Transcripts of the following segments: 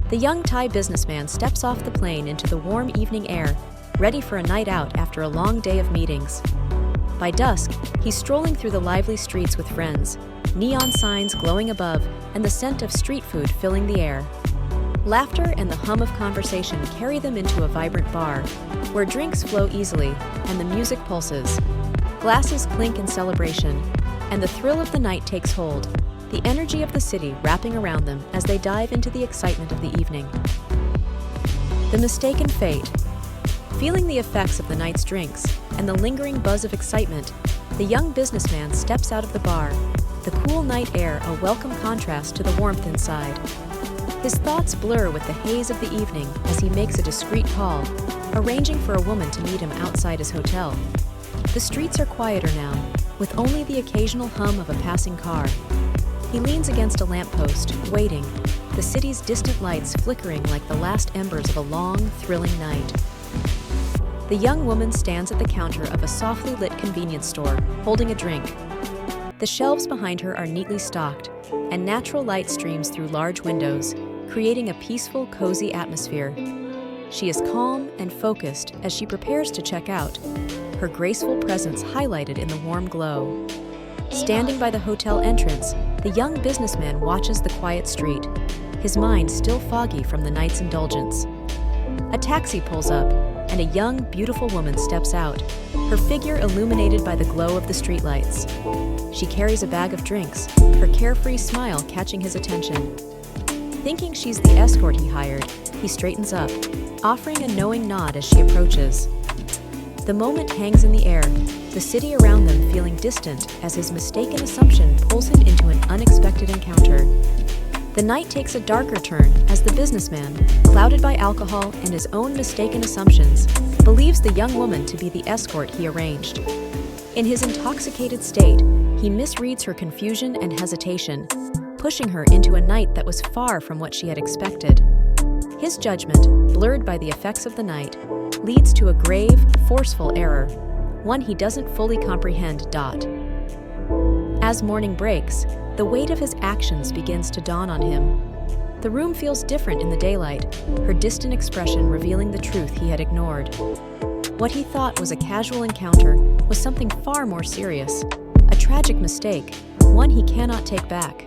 The young Thai businessman steps off the plane into the warm evening air, ready for a night out after a long day of meetings. By dusk, he's strolling through the lively streets with friends, neon signs glowing above, and the scent of street food filling the air. Laughter and the hum of conversation carry them into a vibrant bar, where drinks flow easily and the music pulses. Glasses clink in celebration, and the thrill of the night takes hold, the energy of the city wrapping around them as they dive into the excitement of the evening. The mistaken fate. Feeling the effects of the night's drinks and the lingering buzz of excitement, the young businessman steps out of the bar, the cool night air a welcome contrast to the warmth inside. His thoughts blur with the haze of the evening as he makes a discreet call, arranging for a woman to meet him outside his hotel. The streets are quieter now, with only the occasional hum of a passing car. He leans against a lamppost, waiting, the city's distant lights flickering like the last embers of a long, thrilling night. The young woman stands at the counter of a softly lit convenience store, holding a drink. The shelves behind her are neatly stocked, and natural light streams through large windows, creating a peaceful, cozy atmosphere. She is calm and focused as she prepares to check out, her graceful presence highlighted in the warm glow. Standing by the hotel entrance, the young businessman watches the quiet street, his mind still foggy from the night's indulgence. A taxi pulls up, and a young, beautiful woman steps out, her figure illuminated by the glow of the streetlights. She carries a bag of drinks, her carefree smile catching his attention. Thinking she's the escort he hired, he straightens up, offering a knowing nod as she approaches. The moment hangs in the air, the city around them feeling distant as his mistaken assumption pulls him into an unexpected encounter. The night takes a darker turn as the businessman, clouded by alcohol and his own mistaken assumptions, believes the young woman to be the escort he arranged. In his intoxicated state, he misreads her confusion and hesitation, pushing her into a night that was far from what she had expected. His judgment, blurred by the effects of the night, leads to a grave, forceful error, one he doesn't fully comprehend. As morning breaks, the weight of his actions begins to dawn on him. The room feels different in the daylight, her distant expression revealing the truth he had ignored. What he thought was a casual encounter was something far more serious, a tragic mistake, one he cannot take back.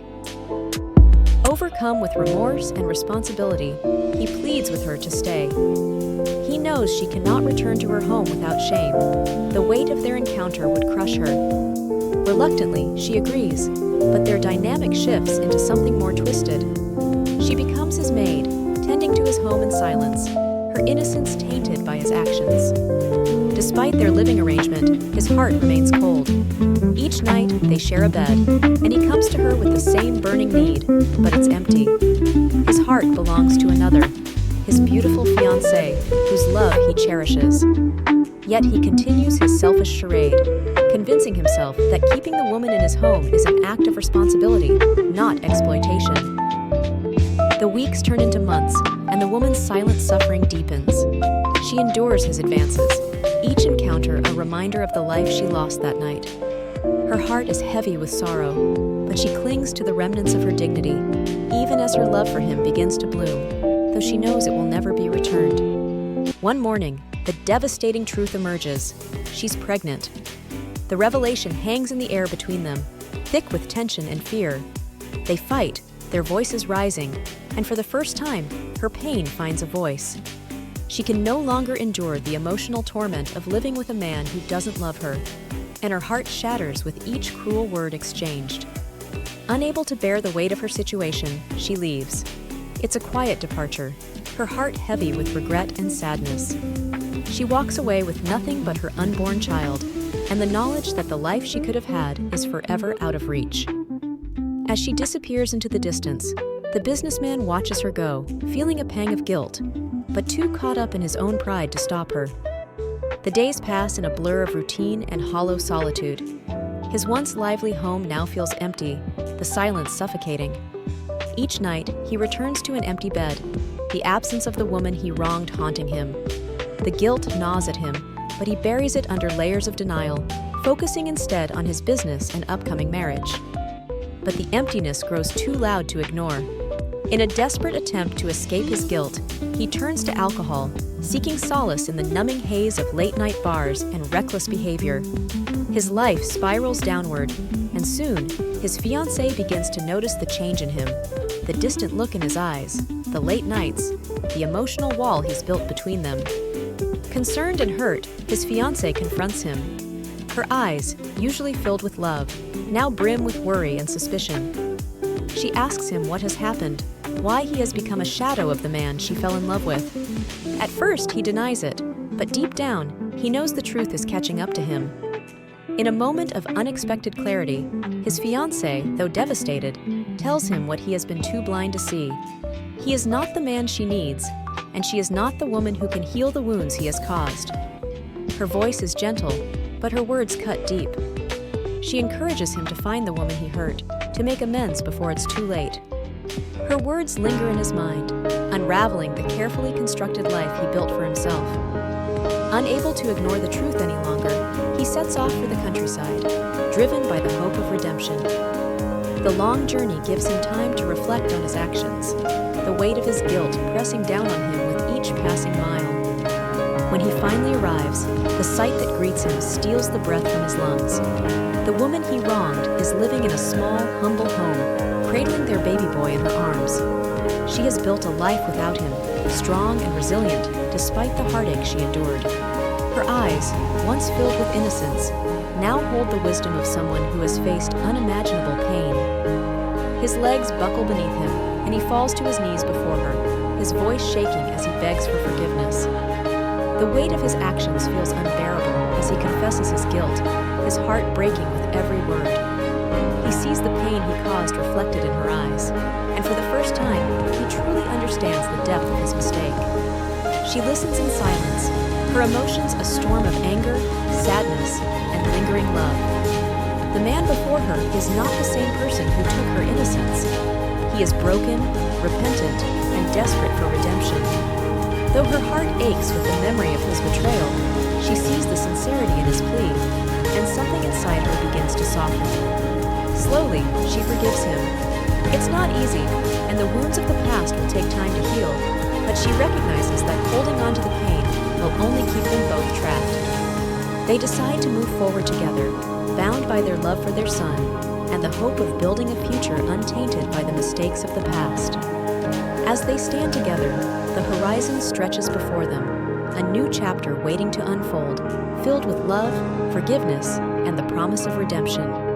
Overcome with remorse and responsibility, he pleads with her to stay. He knows she cannot return to her home without shame. The weight of their encounter would crush her. Reluctantly, she agrees, but their dynamic shifts into something more twisted. She becomes his maid, tending to his home in silence, her innocence tainted by his actions. Despite their living arrangement, his heart remains cold. Each night, they share a bed, and he comes to her with the same burning need, but it's empty. His heart belongs to another, his beautiful fiancée, whose love he cherishes. Yet he continues his selfish charade, convincing himself that keeping the woman in his home is an act of responsibility, not exploitation. The weeks turn into months, and the woman's silent suffering deepens. She endures his advances, each encounter a reminder of the life she lost that night. Her heart is heavy with sorrow, but she clings to the remnants of her dignity, even as her love for him begins to bloom, though she knows it will never be returned. One morning, the devastating truth emerges. She's pregnant. The revelation hangs in the air between them, thick with tension and fear. They fight, their voices rising, and for the first time, her pain finds a voice. She can no longer endure the emotional torment of living with a man who doesn't love her, and her heart shatters with each cruel word exchanged. Unable to bear the weight of her situation, she leaves. It's a quiet departure, her heart heavy with regret and sadness. She walks away with nothing but her unborn child, and the knowledge that the life she could have had is forever out of reach. As she disappears into the distance, the businessman watches her go, feeling a pang of guilt, but too caught up in his own pride to stop her. The days pass in a blur of routine and hollow solitude. His once lively home now feels empty, the silence suffocating. Each night, he returns to an empty bed, the absence of the woman he wronged haunting him. The guilt gnaws at him, but he buries it under layers of denial, focusing instead on his business and upcoming marriage. But the emptiness grows too loud to ignore. In a desperate attempt to escape his guilt, he turns to alcohol, seeking solace in the numbing haze of late-night bars and reckless behavior. His life spirals downward, and soon, his fiancée begins to notice the change in him, the distant look in his eyes, the late nights, the emotional wall he's built between them. Concerned and hurt, his fiancée confronts him. Her eyes, usually filled with love, now brim with worry and suspicion. She asks him what has happened, why he has become a shadow of the man she fell in love with. At first, he denies it, but deep down, he knows the truth is catching up to him. In a moment of unexpected clarity, his fiancée, though devastated, tells him what he has been too blind to see. He is not the man she needs, and she is not the woman who can heal the wounds he has caused. Her voice is gentle, but her words cut deep. She encourages him to find the woman he hurt, to make amends before it's too late. Her words linger in his mind, unraveling the carefully constructed life he built for himself. Unable to ignore the truth any longer, he sets off for the countryside, driven by the hope of redemption. The long journey gives him time to reflect on his actions, the weight of his guilt pressing down on him with each passing mile. When he finally arrives, the sight that greets him steals the breath from his lungs. The woman he wronged is living in a small, humble home, cradling their baby boy in her arms. She has built a life without him, strong and resilient despite the heartache she endured. Her eyes, once filled with innocence, now hold the wisdom of someone who has faced unimaginable pain. His legs buckle beneath him, and he falls to his knees before her, his voice shaking as he begs for forgiveness. The weight of his actions feels unbearable as he confesses his guilt, his heart breaking with every word. He sees the pain he caused reflected in her eyes, and for the first time, he truly understands the depth of his mistake. She listens in silence, her emotions a storm of anger, sadness, and lingering love. The man before her is not the same person who took her innocence. He is broken, repentant, and desperate for redemption. Though her heart aches with the memory of his betrayal, she sees the sincerity in his plea, and something inside her begins to soften. Slowly, she forgives him. It's not easy, and the wounds of the past will take time to heal, but she recognizes that holding on to the pain will only keep them both trapped. They decide to move forward together, bound by their love for their son and the hope of building a future untainted by the mistakes of the past. As they stand together, the horizon stretches before them, a new chapter waiting to unfold, filled with love, forgiveness, and the promise of redemption.